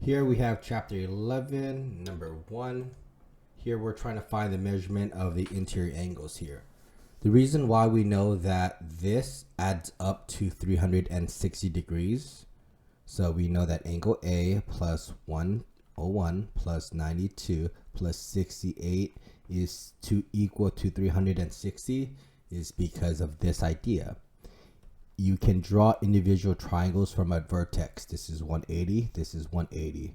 Here we have chapter 11, number 1. Here we're trying to find the measurement of the interior angles here. The reason why we know that this adds up to 360 degrees. So we know that angle A plus 101 plus 92 plus 68 is equal to 360 is because of this idea. You can draw individual triangles from a vertex. This is 180, this is 180.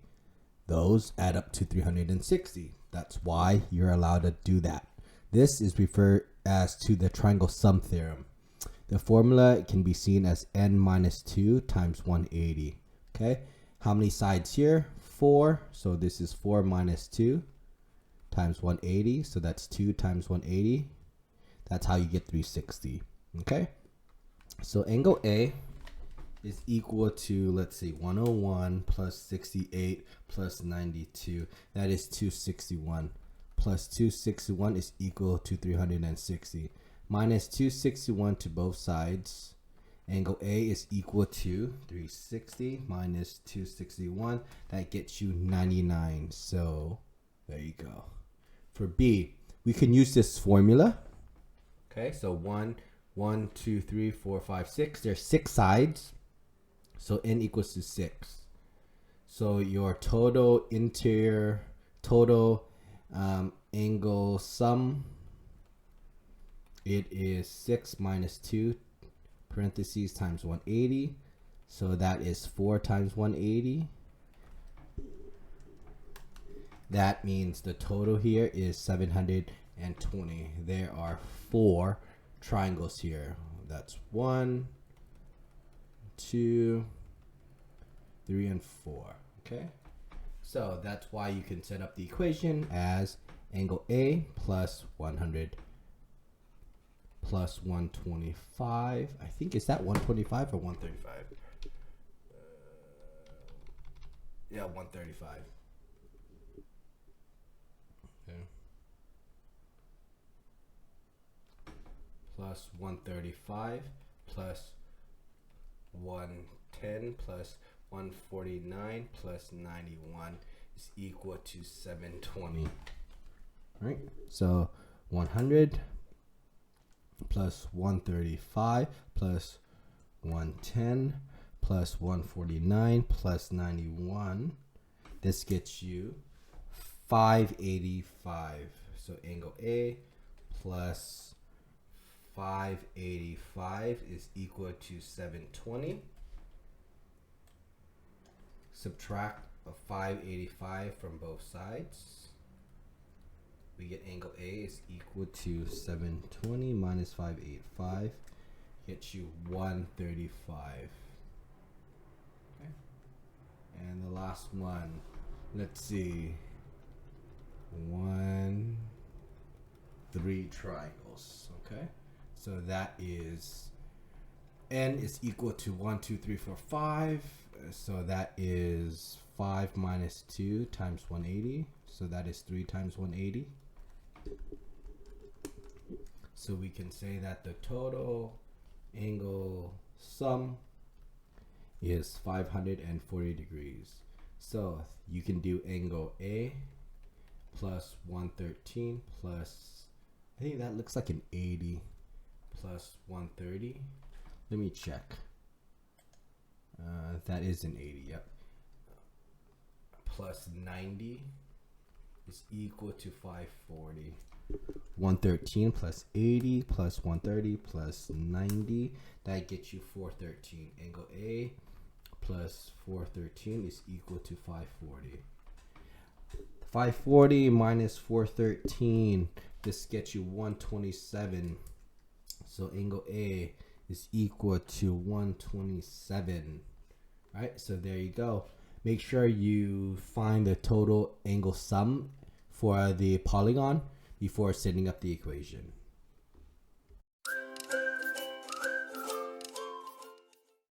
Those add up to 360. That's why you're allowed to do that. This is referred as to the triangle sum theorem. The formula can be seen as n minus 2 times 180. Okay, how many sides here? 4. So this is 4 minus 2 times 180. So that's 2 times 180. That's how you get 360. Okay, so angle A is equal to, let's see, 101 plus 68 plus 92. That is 261. Plus 261 is equal to 360. Minus 261 to both sides. Angle A is equal to 360 minus 261. That gets you 99. So there you go. For B, we can use this formula. Okay, so 1, 2, 3, 4, 5, 6. There's 6 sides. So n equals to 6. So your total angle sum, it is 6 minus 2 parentheses times 180. So that is 4 times 180. That means the total here is 720. There are 4 triangles here. That's 1, 2, 3, and 4. Okay, so that's why you can set up the equation as angle A plus 100 plus 125. I think, is that 125 or 135? Yeah, 135. Okay. Plus 135 plus 110 plus 149 plus 91 is equal to 720. All right, so 100 plus 135 plus 110 plus 149 plus 91. This gets you 585. So angle A plus 585 is equal to 720. Subtract a 585 from both sides. We get angle A is equal to 720 minus 585. Gets you 135. Okay. And the last one, let's see. 1, 3 triangles. Okay. So that is n is equal to 1, 2, 3, 4, 5. So that is 5 minus 2 times 180. So that is 3 times 180. So we can say that the total angle sum is 540 degrees. So you can do angle A plus 113 plus, I think that looks like an 80 plus 130. Let me check. That is an 80, yep. Plus 90 is equal to 540. 113 plus 80 plus 130 plus 90. That gets you 413. Angle A plus 413 is equal to 540. 540 minus 413. This gets you 127. So angle A is equal to 127. All right, so there you go. Make sure you find the total angle sum for the polygon before setting up the equation.